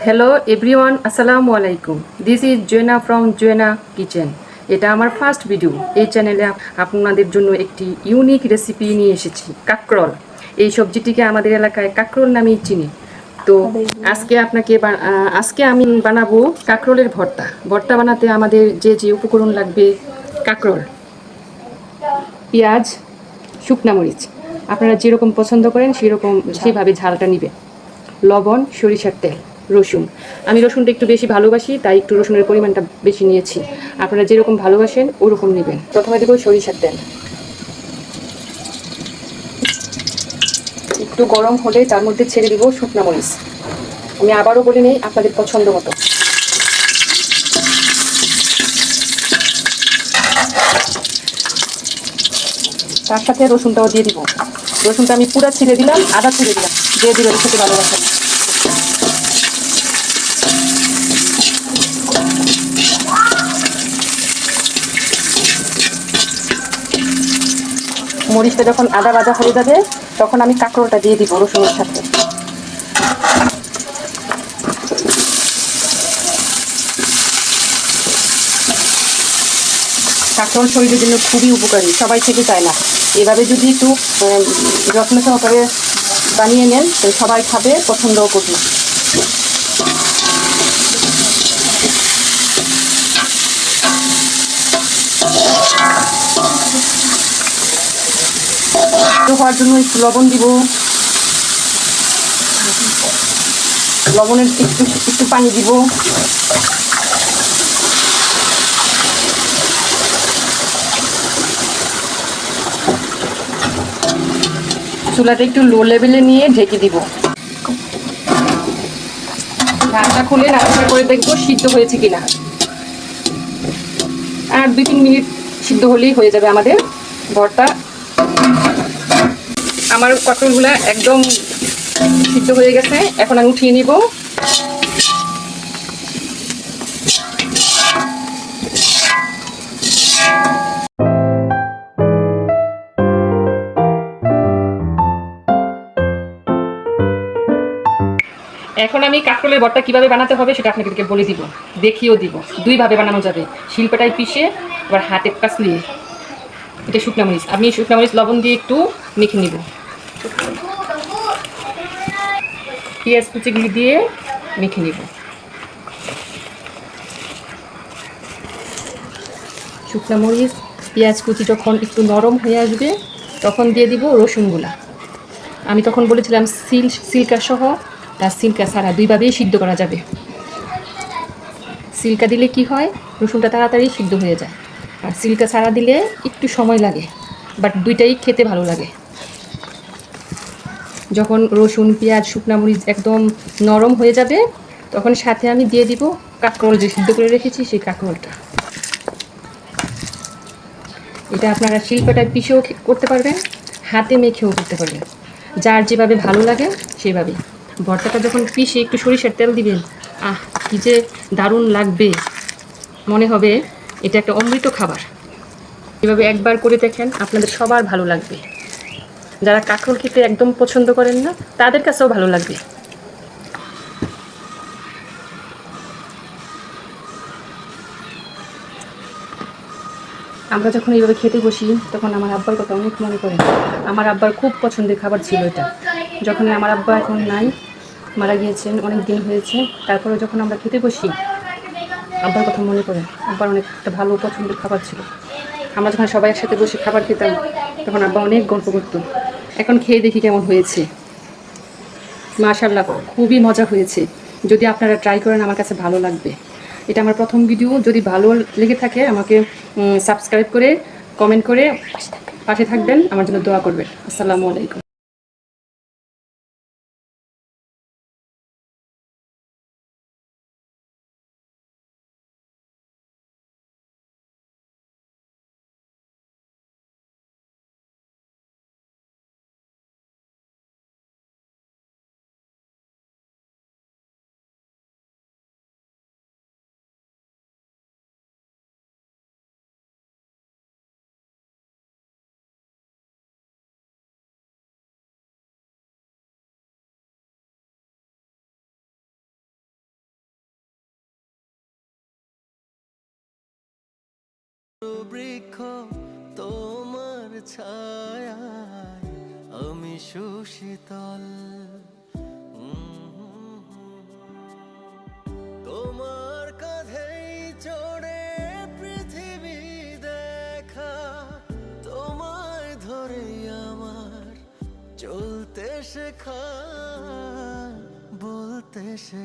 Hello everyone, আসসালামু আলাইকুম। This is Joyena from Joyena kitchen. এটা আমার ফার্স্ট ভিডিও। এই চ্যানেলে আপনাদের জন্য একটি ইউনিক রেসিপি নিয়ে এসেছি, কাঁকরোল। এই সবজিটিকে আমাদের এলাকায় কাঁকরোল নামেই চিনি। তো আজকে আমি বানাবো কাঁকরোলের ভর্তা। ভর্তা বানাতে আমাদের যে যে উপকরণ লাগবে: কাঁকরোল, পেঁয়াজ, শুকনা মরিচ, আপনারা যেরকম পছন্দ করেন সেভাবে ঝালটা নিবে, লবণ, সরিষার তেল, রসুন। আমি রসুনটা একটু বেশি ভালোবাসি, তাই একটু রসুনের পরিমাণটা বেশি নিয়েছি। আপনারা যেরকম ভালোবাসেন ওরকম নেবেন। প্রথমে দেবো সরিষার তেল। একটু গরম হলে তার মধ্যে ছেড়ে দিব শুকনা মরিচ। আমি আবারও বলে নিই, আপনাদের পছন্দ মতো। তার সাথে রসুনটাও দিয়ে দিব। রসুনটা আমি পুরা ছিঁড়ে দিলাম, আদা ছিঁড়ে দিলাম, দিয়ে দিলে খেতে ভালোবাসেন। মরিচটা যখন আদা ভাজা হয়ে যাবে, তখন আমি কাঁকরোলটা দিয়ে দিব রসুনের সাথে। কাঁকরোল শরীরের জন্য খুবই উপকারী, সবাই খেতে চায় না। এভাবে যদি একটু যত্ন সহকারে বানিয়ে নেন, তো সবাই খাবে, পছন্দও করবে। হওয়ার জন্য একটু লবণ দিব, লবণের একটু একটু পানি দিব। চুলাটা একটু লো লেভেলে নিয়ে ঢেকে দিব। ঢাকনা খুলে নাড়াচাড়া করে দেখবো সিদ্ধ হয়েছে কিনা। আর 2-3 মিনিট সিদ্ধ হলেই হয়ে যাবে আমাদের ভর্তা। আমার কাঁকরোলগুলা একদম সিদ্ধ হয়ে গেছে, এখন আমি উঠিয়ে নিব। এখন আমি কাঁকরোলের ভর্তা কিভাবে বানাতে হবে সেটা আপনাদেরকে বলে দিব, দেখিয়েও দিব। দুইভাবে বানানো যাবে, শিলপাটায় পিষে আবার হাতে কাছলিয়ে। এটা শুকনা মরিচ, আমি শুকনা মরিচ লবণ দিয়ে একটু মেখে নিব। পেঁয়াজ কুচি দিয়ে মেখে নিব। শুকনা মরিচ, পেঁয়াজ কুচি যখন একটু নরম হয়ে আসবে, তখন দিয়ে দিব রসুনগুলা। আমি তখন বলেছিলাম সিল্কা সহ আর সিল্কা ছাড়া দুইভাবেই সিদ্ধ করা যাবে। সিল্কা দিলে কি হয়, রসুনটা তাড়াতাড়ি সিদ্ধ হয়ে যায়, আর সিল্কা ছাড়া দিলে একটু সময় লাগে, বাট দুইটাই খেতে ভালো লাগে। যখন রসুন, পেঁয়াজ, শুকনা মরিচ একদম নরম হয়ে যাবে, তখন সাথে আমি দিয়ে দিব কাঁকরোল, যে সিদ্ধ করে রেখেছি সেই কাঁকরোলটা। এটা আপনারা শিলপাটায় পিষেও করতে পারবেন, হাতে মেখেও করতে পারবেন, যার যেভাবে ভালো লাগে সেভাবেই। ভর্তাটা যখন পিষে একটু সরিষার তেল দিবেন, কি যে দারুণ লাগবে, মনে হবে এটা একটা অমৃত খাবার। এভাবে একবার করে দেখেন, আপনাদের সবার ভালো লাগবে। যারা কাঁকরোল খেতে একদম পছন্দ করেন না, তাদের কাছেও ভালো লাগবে। আমরা যখন এইভাবে খেতে বসি, তখন আমার আব্বার কথা অনেক মনে পড়ে। আমার আব্বার খুব পছন্দের খাবার ছিল এটা। যখন আমার আব্বা এখন নাই, মারা গিয়েছেন, অনেক দিন হয়েছে, তারপরে যখন আমরা খেতে বসি, আব্বার কথা মনে পড়ে। আব্বার অনেক একটা ভালো পছন্দের খাবার ছিল। আমরা যখন সবাই একসাথে বসে খাবার খেতাম, তখন আব্বা অনেক গল্প করতো। এখন খেয়ে দেখি কেমন হয়েছে। মাশাআল্লাহ, খুবই মজা হয়েছে। যদি আপনারা ট্রাই করেন, আমার কাছে ভালো লাগবে। এটা আমার প্রথম ভিডিও। যদি ভালো লেগে থাকে, আমাকে সাবস্ক্রাইব করে, কমেন্ট করে পাশে থাকবেন, আমার জন্য দোয়া করবেন। আসসালামু আলাইকুম। বৃক্ষ তোমার ছায়ায় আমি সুশীতল। তোমার কাঁধেই চড়ে পৃথিবী দেখা, তোমায় ধরে আমার চলতে শেখা, বলতে শেখা।